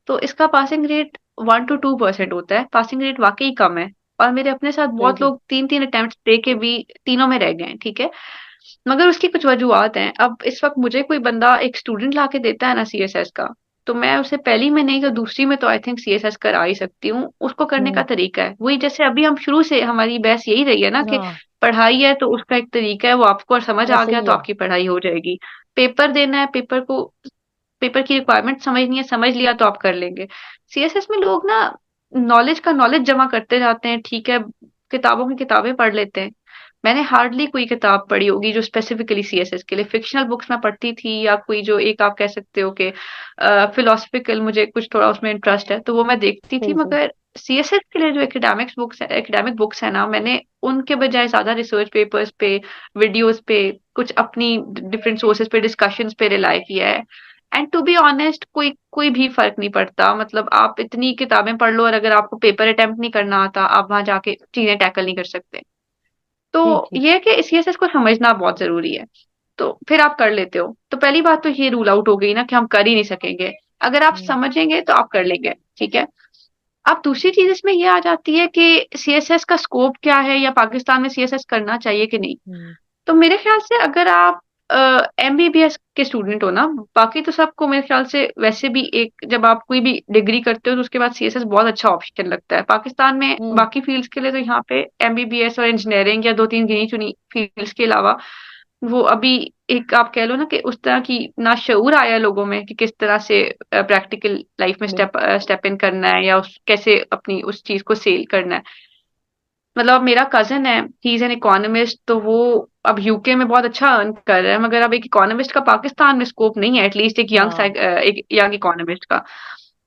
तो इसका पासिंग रेट 1 to 2% होता है, पासिंग रेट वाकई कम है। और मेरे अपने साथ बहुत बिल्कुल। लोग 3-3 अटेम्प्ट दे के भी तीनों में रह गए हैं, ठीक है? मगर उसकी कुछ वजूहत हैं। अब इस वक्त मुझे कोई बंदा एक स्टूडेंट ला के देता है ना सीएसएस का, तो मैं उसे पहली में नहीं तो दूसरी में तो आई थिंक सीएसएस करा ही सकती हूँ। उसको करने का हम्म। तरीका है वही, जैसे अभी हम शुरू से हमारी बहस यही रही है ना कि हाँ, पढ़ाई है तो उसका एक तरीका है, वो आपको और समझ आ ऐसे गया ही तो है। आपकी पढ़ाई हो जाएगी। पेपर देना है, पेपर की रिक्वायरमेंट समझनी है, समझ लिया तो आप कर लेंगे। सीएसएस में लोग ना नॉलेज का नॉलेज जमा करते जाते हैं, ठीक है? किताबों की किताबें पढ़ लेते हैं। मैंने हार्डली कोई किताब पढ़ी होगी जो स्पेसिफिकली सीएसएस के लिए, फिक्शनल बुक्स मैं पढ़ती थी या कोई जो एक आप कह सकते हो कि फिलोसफिकल, मुझे कुछ थोड़ा उसमें इंटरेस्ट है तो वो मैं देखती थी। बिल्कुल। मगर सीएसएस के लिए जो एकेडमिक बुक्स है ना, मैंने उनके बजाय ज्यादा रिसर्च पेपर्स पे, वीडियोस पे, कुछ अपनी डिफरेंट सोर्सेज पे, डिस्कशंस पे रिलाई किया है। एंड टू बी ऑनेस्ट, कोई कोई भी फर्क नहीं पड़ता। मतलब आप इतनी किताबें पढ़ लो और अगर आपको पेपर अटेम्प्ट नहीं करना आता, आप वहां जाके चीजें टैकल नहीं कर सकते। तो ठीक ठीक। ये है कि सीएसएस को समझना बहुत जरूरी है। तो फिर आप कर लेते हो, तो पहली बात तो ये रूल आउट हो गई ना कि हम कर ही नहीं सकेंगे। अगर आप हम्म। समझेंगे तो आप कर लेंगे, ठीक है? अब दूसरी चीज इसमें ये आ जाती है कि सीएसएस का स्कोप क्या है, या पाकिस्तान में सीएसएस करना चाहिए कि नहीं। हम्म। तो मेरे ख्याल से अगर आप एमबीबीएस के स्टूडेंट हो ना, बाकी तो सबको मेरे ख्याल से वैसे भी, एक जब आप कोई भी डिग्री करते हो तो उसके बाद सीएसएस बहुत अच्छा ऑप्शन लगता है पाकिस्तान में। हम्म। बाकी फील्ड्स के लिए तो यहाँ पे एमबीबीएस और इंजीनियरिंग या दो तीन गिनी चुनी फील्ड्स के अलावा वो अभी, एक आप कह लो ना कि उस तरह की ना शऊर आया है लोगों में कि किस तरह से प्रैक्टिकल लाइफ में बिल्कुल। स्टेप इन करना है या कैसे अपनी उस चीज को सेल करना है। मतलब अब मेरा कजिन है, ही इज एन इकोनॉमिस्ट, तो वो अब यूके में बहुत अच्छा अर्न कर रहा है। मगर अब एक इकोनॉमिस्ट का पाकिस्तान में स्कोप नहीं है, एटलीस्ट हाँ। एक यंग इकोनॉमिस्ट का।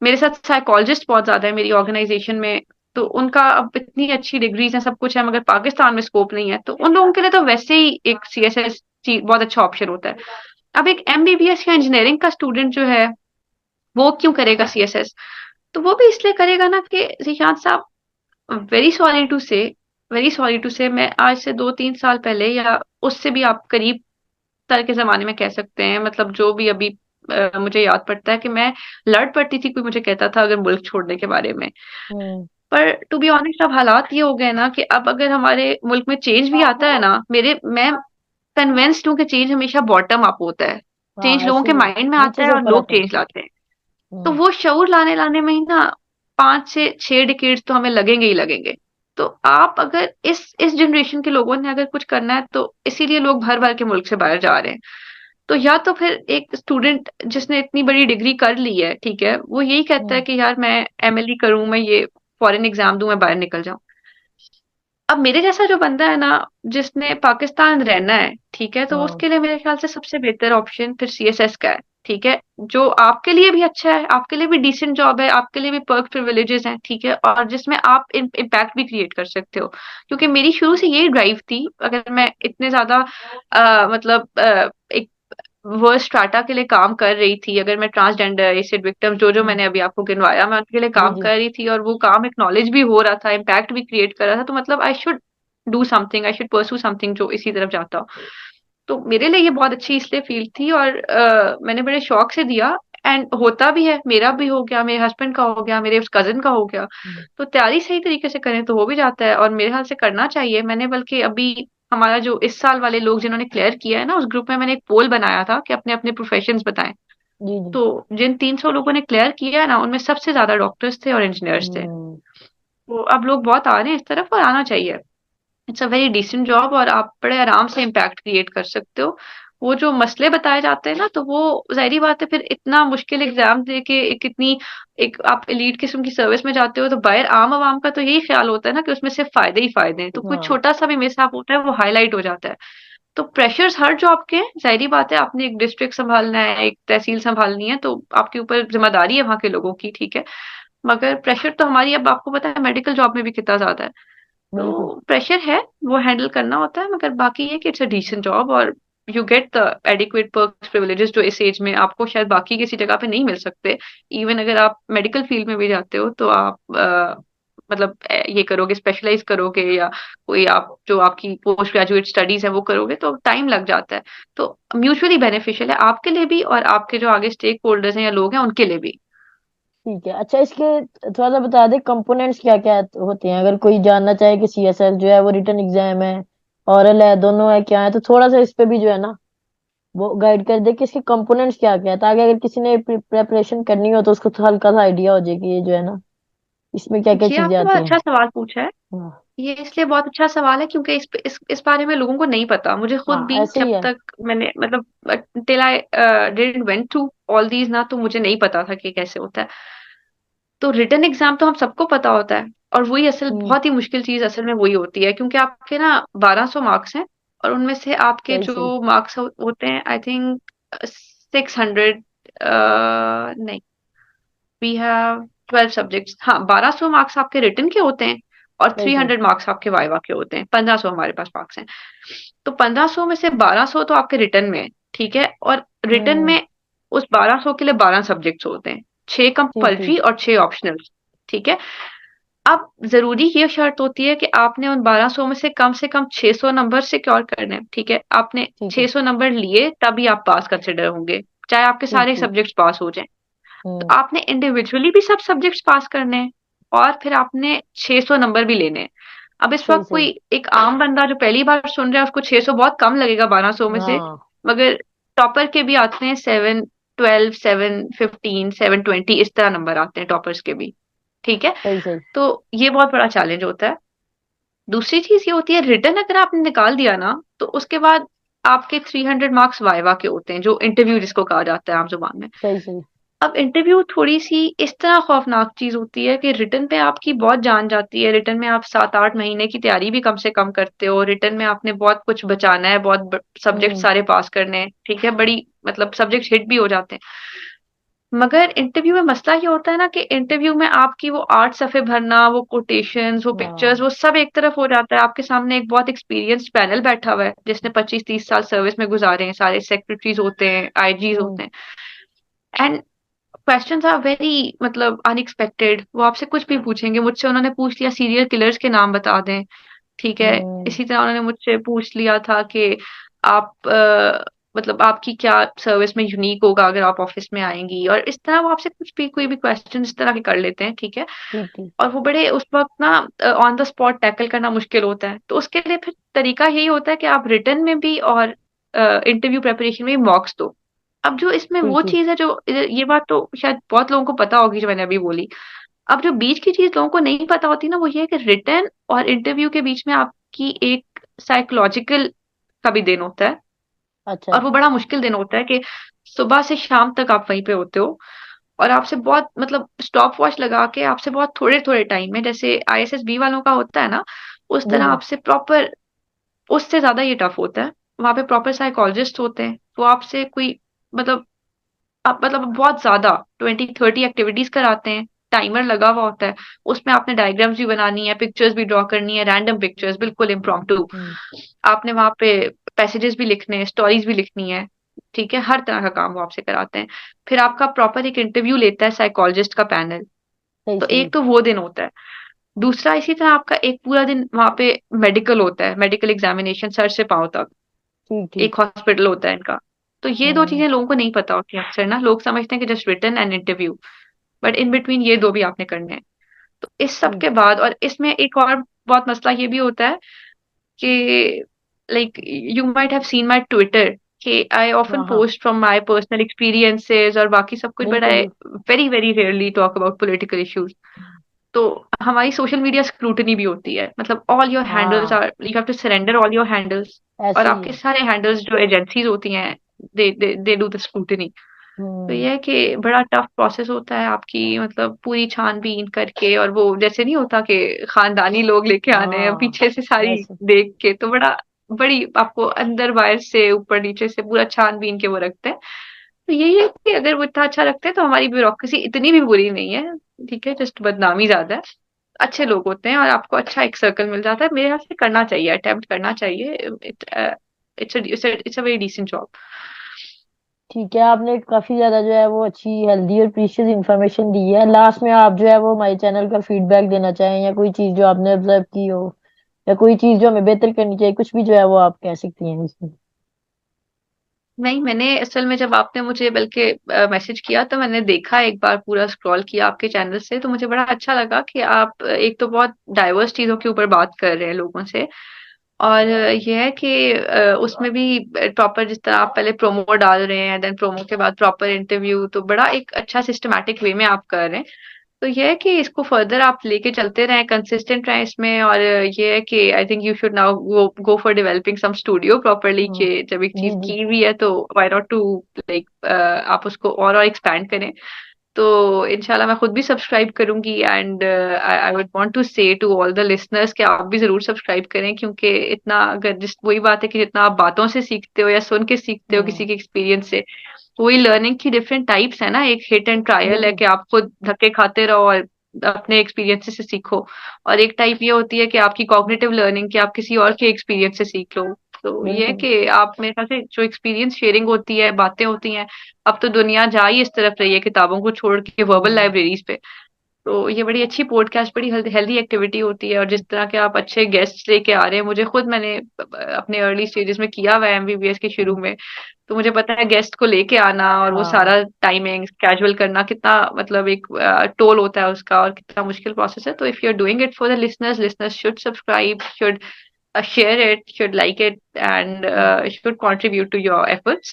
मेरे साथ साइकोलॉजिस्ट बहुत ज्यादा है मेरी ऑर्गेनाइजेशन में, तो उनका अब इतनी अच्छी डिग्रीज है, सब कुछ है, मगर पाकिस्तान में स्कोप नहीं है। तो उन लोगों के लिए तो वैसे ही एक सीएसएस बहुत अच्छा ऑप्शन होता है। अब एक एमबीबीएस या इंजीनियरिंग का स्टूडेंट जो है वो क्यों करेगा सीएसएस? तो वो भी इसलिए करेगा ना कि जिशांत साहब, वेरी सॉरी टू से वेरी सॉरी टू से, मैं आज से 2-3 साल पहले या उससे भी आप करीब तरह के जमाने में कह सकते हैं, मतलब जो भी अभी मुझे याद पड़ता है कि मैं लड़ पड़ती थी, कोई मुझे कहता था अगर मुल्क छोड़ने के बारे में। हम्म। पर टू बी ऑनेस्ट अब हालात ये हो गए ना कि अब अगर हमारे मुल्क में चेंज भी आता है ना, मेरे मैं कन्विंस्ड हूँ कि चेंज हमेशा बॉटम अप होता है। चेंज हाँ, लोगों ऐसे के ही है, माइंड में आता नीचे है से और ऊपर लोग होता है। चेंज लाते हैं। तो हम्म। वो शऊर लाने लाने में ही ना 5 से 6 डिकेड्स तो हमें लगेंगे ही लगेंगे। तो आप अगर इस जनरेशन के लोगों ने अगर कुछ करना है तो इसीलिए लोग भर भर के मुल्क से बाहर जा रहे हैं। तो या तो फिर एक स्टूडेंट जिसने इतनी बड़ी डिग्री कर ली है, ठीक है, वो यही कहता है हम्म। कि यार मैं एमएलई करूं, मैं ये फॉरेन एग्जाम दूं, मैं बाहर निकल जाऊं। अब मेरे जैसा जो बंदा है ना, जिसने पाकिस्तान रहना है, ठीक है, तो हाँ। उसके लिए मेरे ख्याल से सबसे बेहतर ऑप्शन फिर सीएसएस का है, ठीक है? जो आपके लिए भी अच्छा है, आपके लिए भी डिसेंट जॉब है, आपके लिए भी पर्क प्रिविलेजेस हैं, ठीक है, और जिसमें आप इम्पैक्ट भी क्रिएट कर सकते हो। क्योंकि मेरी शुरू से यही ड्राइव थी, अगर मैं इतने ज्यादा मतलब एक वर्स्ट स्ट्राटा के लिए काम कर रही थी, अगर मैं ट्रांसजेंडर एसिड विक्टिम जो जो हम्म। मैंने अभी आपको गिनवाया, मैं उनके लिए जी काम जी। कर रही थी और वो काम एक्नॉलेज भी हो रहा था, इम्पैक्ट भी क्रिएट कर रहा था, तो मतलब I should do something, I should pursue something जो इसी तरफ जाता हो। तो मेरे लिए ये बहुत अच्छी इसलिए फील्ड थी, और मैंने बड़े शौक से दिया, एंड होता भी है, मेरा भी हो गया, मेरे हस्बैंड का हो गया, मेरे कज़िन का हो गया। हम्म, तो तैयारी सही तरीके से करें तो हो भी जाता है, और मेरे ख्याल से करना चाहिए। मैंने बल्कि अभी हमारा जो इस साल वाले लोग जिन्होंने क्लियर किया है ना, उस ग्रुप में मैंने एक पोल बनाया था कि अपने-अपने प्रोफेशंस बताएँ। जी जी। तो जिन 300 लोगों ने क्लियर किया है ना, उनमें सबसे ज़्यादा डॉक्टर्स थे और इंजीनियर्स थे। हम्म, तो अब लोग बहुत आ रहे हैं इस तरफ, और आना चाहिए। It's a very decent job, और आप बड़े आराम से इम्पैक्ट क्रिएट कर सकते हो। वो जो मसले बताए जाते हैं ना, तो वो ज़ाहिर-सी बात है, फिर इतना मुश्किल एग्ज़ाम दे के एक आप एलीट किस्म की सर्विस में जाते हो, तो बाहर आम आवाम का तो यही ख़्याल होता है ना कि उसमें सिर्फ़ फ़ायदे ही फ़ायदे हैं। तो कोई हाँ छोटा-सा भी मिसहैप होता है, वो हाइलाइट हो जाता है। तो प्रेशर्स हर जॉब के हैं, ज़ाहिर-सी बात है, आपने एक डिस्ट्रिक्ट सँभालना है, एक तहसील सँभालनी है, तो आपके ऊपर ज़िम्मेदारी है वहाँ के लोगों की, ठीक है। मगर प्रेशर तो हमारी, अब आपको पता है, मेडिकल जॉब में भी कितना ज़्यादा है। बिल्कुल। तो प्रेशर है, वो हैंडल करना होता है, मगर बाकी ये कि इट्स अ डिसेंट जॉब, और you get the adequate perks, privileges, जो इस एज में आपको शायद बाकी किसी जगह पे नहीं मिल सकते। इवन अगर आप मेडिकल फील्ड में भी जाते हो, तो आप मतलब ये करोगे, स्पेशलाइज करोगे, या कोई आप जो आपकी पोस्ट ग्रेजुएट स्टडीज है वो करोगे, तो टाइम लग जाता है। तो म्यूचुअली बेनिफिशियल है आपके लिए भी, और आपके जो आगे स्टेक होल्डर्स हैं या लोग हैं उनके लिए भी। ठीक है, अच्छा इसके थोड़ा सा बता दे कंपोनेंट्स क्या क्या होते हैं, अगर कोई जानना चाहे कि सीएसएस जो है वो रिटन एग्जाम है, ओरल है, दोनों है, क्या है, तो थोड़ा सा इस पे भी जो है ना वो गाइड कर दे कि इसके कंपोनेंट्स क्या क्या है, ताकि अगर किसी ने प्रेपरेशन करनी हो तो उसको तो हल्का सा आइडिया हो जाए कि ये जो है ना इसमें क्या क्या ये चीजें आपने बहुत आती हैं। अच्छा सवाल पूछा है। हाँ ये इसलिए बहुत अच्छा सवाल है क्योंकि इस बारे में लोगों को नहीं पता। मुझे खुद हाँ भी, ऐसे ही जब है। तक मैंने मतलब till I didn't went through all these ना, तो मुझे नहीं पता था कि कैसे होता है। तो रिटन एग्जाम तो हम सबको पता होता है, और वही असल हम्म, बहुत ही मुश्किल चीज असल में वही होती है, क्योंकि आपके ना 1200 मार्क्स हैं, और उनमें से आपके सही सही। जो मार्क्स होते हैं, आई थिंक 600, नहीं, वी हैव 12 सब्जेक्ट्स, हाँ, 1200 मार्क्स आपके रिटन के होते हैं, और सही सही। 300 मार्क्स आपके वाइवा के होते हैं। 1500 हमारे पास मार्क्स हैं। तो 1500 में से 1200 तो आपके रिटन में है, ठीक है। और रिटन हम्म, में उस 1200 के लिए 12 सब्जेक्ट्स होते हैं, 6 ठीक कंपल्सरी ठीक। और 6 ऑप्शनल, ठीक है। अब जरूरी ये शर्त होती है कि आपने उन 1200 में से कम 600 नंबर सिक्योर करने हैं, ठीक है। आपने ठीक है। 600 नंबर लिए तभी आप पास कंसिडर होंगे, चाहे आपके ठीक सारे ठीक। सब्जेक्ट्स पास हो जाएं। तो हम्म, आपने इंडिविजुअली भी सब सब्जेक्ट्स पास करने हैं, और फिर आपने 600 नंबर भी लेने हैं। अब इस सही वक्त सही। कोई एक आम बंदा जो पहली बार सुन रहा है, उसको 600 बहुत कम लगेगा 1200 में से। हाँ मगर टॉपर के भी आते हैं 712, 715, 720, इस तरह नंबर आते हैं टॉपर्स के भी, ठीक है। सही सही। तो ये बहुत बड़ा चैलेंज होता है। दूसरी चीज ये होती है, रिटर्न अगर आपने निकाल दिया ना, तो उसके बाद आपके 300 मार्क्स वाइवा के होते हैं, जो इंटरव्यू जिसको कहा जाता है आम जुबान में। सही सही। अब इंटरव्यू थोड़ी-सी इस तरह खौफनाक चीज़ होती है कि रिटन पे आपकी बहुत जान जाती है। रिटन में आप 7-8 महीने की तैयारी भी कम से कम करते हो। रिटन में आपने बहुत कुछ बचाना है, बहुत सब्जेक्ट हम्म, सारे पास करने हैं, ठीक है? बड़ी मतलब सब्जेक्ट हिट भी हो जाते हैं। मगर इंटरव्यू में मसला ये होता है ना कि इंटरव्यू में आपकी वो 8 सफ़े भरना, वो कोटेशंस, वो पिक्चर्स, हाँ। वो सब एक तरफ हो जाता है। आपके सामने एक बहुत एक्सपीरियंस्ड पैनल बैठा हुआ है, जिसने 25-30 साल सर्विस में गुज़ारे हैं। सारे सेक्रेटरीज़ होते हैं, आईजीज़ हम्म, होते हैं, एंड क्वेश्चंस आर वेरी मतलब अनएक्सपेक्टेड। वो आपसे कुछ भी पूछेंगे। मुझसे उन्होंने पूछ लिया सीरियल किलर्स के नाम बता दें, ठीक है। हम्म, इसी तरह उन्होंने मुझसे पूछ लिया था कि आप मतलब आपकी क्या सर्विस में यूनिक होगा अगर आप ऑफिस में आएंगी, और इस तरह वो आपसे कुछ भी कोई भी क्वेश्चन इस तरह के कर लेते हैं, ठीक है। ठीक ठीक। और वो बड़े उस वक्त ना ऑन द स्पॉट टैकल करना मुश्किल होता है। तो उसके लिए फिर तरीका यही होता है कि आप रिटर्न में भी और इंटरव्यू प्रिपरेशन में भी मॉक्स दो। अब जो इसमें ठीक वो ठीक। चीज़ है जो ये बात तो शायद बहुत लोगों को पता होगी जो मैंने अभी बोली। अब जो बीच की चीज़ लोगों को नहीं पता होती ना, वो ये है कि रिटन और इंटरव्यू के बीच में आपकी एक साइकोलॉजिकल का भी दिन होता है, अच्छा। और वो बड़ा मुश्किल दिन होता है कि सुबह से शाम तक आप वहीं पे होते हो, और आपसे बहुत मतलब स्टॉप वॉच लगा के आपसे बहुत थोड़े-थोड़े टाइम में, जैसे आईएसएसबी वालों का होता है ना, उस जी तरह जी। आपसे प्रॉपर, उससे ज़्यादा ये टफ होता है। वहाँ पे प्रॉपर साइकोलॉजिस्ट होते हैं, वो आपसे कोई मतलब आप मतलब बहुत ज़्यादा 20-30 एक्टिविटीज़ कराते हैं, टाइमर लगा हुआ होता है, उसमें आपने डायग्राम्स भी बनानी है, पिक्चर्स भी ड्रॉ करनी है, रैंडम पिक्चर्स, बिल्कुल इम्प्रॉम्प्टू। हम्म, आपने वहाँ पे पैसेजेस भी लिखने हैं, स्टोरीज़ भी लिखनी है, ठीक है? हर तरह का काम वो आपसे कराते हैं। फिर आपका प्रॉपर एक इंटरव्यू लेता है साइकोलॉजिस्ट का पैनल, सही तो सही। एक तो वो दिन होता है। दूसरा इसी तरह आपका एक पूरा दिन वहाँ पे मेडिकल होता है, मेडिकल एग्ज़ामिनेशन सर से पाँव तक। ठीक ठीक। एक हॉस्पिटल होता है इनका। तो ये 2 हम्म। चीज़ें लोगों को नहीं पता होती अक्सर ना, लोग समझते हैं कि just written and interview, but in between ये 2 भी आपने करने हैं। तो इस सब ठीक। के बाद और इसमें एक और बहुत मसला ये भी होता है कि like you might have seen my Twitter कि आई ऑफन हाँ हाँ। Post from my personal experiences और बाकी सब कुछ, बट बिल्कुल आई बिल्कुल। Very very rarely talk about political issues. तो हमारी सोशल मीडिया स्क्रूटनी भी होती है, मतलब ऑल योर हैंडल्स हाँ, are, you have to surrender all your handles. और ऐसे ही आपके है। सारे हैंडल्स जो एजेंसीज होती हैं, दे डू द स्क्रूटनी। तो हम्म। ये है कि बड़ा टफ प्रोसेस होता है आपकी, मतलब पूरी छानबीन करके, और वो जैसे नहीं होता कि खानदानी लोग लेके आने हैं हाँ, पीछे से सारी वैसे। देख के, तो बड़ी आपको अंदर बाहर से ऊपर नीचे से पूरा छानबीन के वो रखते हैं। तो यही है कि अगर वो इतना अच्छा रखते हैं तो हमारी ब्यूरोक्रेसी इतनी भी बुरी नहीं है। ठीक है, जस्ट बदनामी ज्यादा है। अच्छे लोग होते हैं और आपको अच्छा एक सर्कल मिल जाता है, मेरे ख्याल से करना चाहिए, अटेम्प्ट करना चाहिए। It's a very decent job. ठीक है, आपने काफी ज्यादा जो है वो अच्छी हेल्दी और प्रीशियस इंफॉर्मेशन दी है। लास्ट में आप जो है वो हमारे चैनल का फीडबैक देना चाहें, या कोई चीज जो आपने ऑब्जर्व की हो, या कोई चीज जो हमें बेहतर करनी चाहिए, कुछ भी जो है वो आप कह सकती हैं इसमें। नहीं, मैंने असल में जब आपने मुझे बल्कि मैसेज किया तो मैंने देखा, एक बार पूरा स्क्रॉल किया आपके चैनल से, तो मुझे बड़ा अच्छा लगा कि आप एक तो बहुत डाइवर्स चीज़ों के ऊपर बात कर रहे हैं लोगों से। और ये है कि उसमें भी प्रॉपर, जिस तरह आप पहले प्रोमो डाल रहे हैं, देन प्रोमो के बाद प्रॉपर इंटरव्यू, तो बड़ा एक अच्छा सिस्टमैटिक वे में आप कर रहे हैं। तो ये है कि इसको फर्दर आप लेके चलते रहें, कंसिस्टेंट रहें इसमें। और ये है कि I think you should now go for developing some studio properly, हाँ। कि जब एक जी चीज जी। की हुई है तो व्हाई नॉट टू लाइक आप उसको और एक्सपैंड करें। तो इंशाल्लाह मैं खुद भी सब्सक्राइब करूंगी, and I would want to say to all the listeners कि आप भी जरूर सब्सक्राइब करें, क्योंकि इतना अगर जिस वही बात है कि जितना आप बातों से सीखते हो या सुन के सीखते हो किसी हम्म। के एक्सपीरियंस से, वही लर्निंग की डिफरेंट टाइप्स है ना। एक हिट एंड ट्रायल है बिल्कुल। कि आप खुद धक्के खाते रहो और अपने एक्सपीरियंस से सीखो, और एक टाइप ये होती है कि आपकी कॉग्निटिव लर्निंग, कि आप किसी और के एक्सपीरियंस से सीख लो। तो ये है बिल्कुल। कि आप, मेरे ख्याल से जो एक्सपीरियंस शेयरिंग होती है, बातें होती हैं, अब तो दुनिया जा ही इस तरफ रही है किताबों को छोड़ के वर्बल हम्म। लाइब्रेरीज पे। तो ये बड़ी अच्छी पॉडकास्ट, बड़ी हेल्दी एक्टिविटी होती है। और जिस तरह के आप अच्छे गेस्ट लेके आ रहे हैं, मुझे खुद, मैंने अपने अर्ली स्टेजेस में किया हुआ है एमबीबीएस के शुरू हम्म। में, तो मुझे पता है गेस्ट को लेके आना और वो हाँ। सारा टाइमिंग कैजुअल करना कितना, मतलब एक टोल होता है उसका, और कितना मुश्किल प्रोसेस है। तो if you are doing it for the listeners, listeners should subscribe, should share it, should like it, and should contribute to your efforts.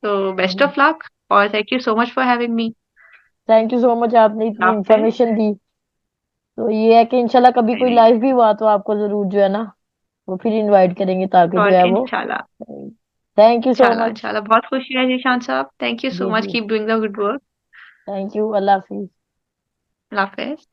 So best of luck, और thank you so much for having me. Thank you so much, आपने इतनी Hafiz. Information दी। तो ये है कि इंशाल्लाह कभी कोई नहीं, लाइव भी हुआ तो आपको जरूर जो है ना वो फिर इनवाइट करेंगे, ताकि जो और है वो। इंशाल्लाह, थैंक यू सो इंशाल्लाह, मच। इंशाल्लाह, बहुत खुशी है जीशान साहब, थैंक यू जी सो मच, जी। Keep doing the good work. Thank you, अल्लाह हाफिज। अल्लाह हाफिज।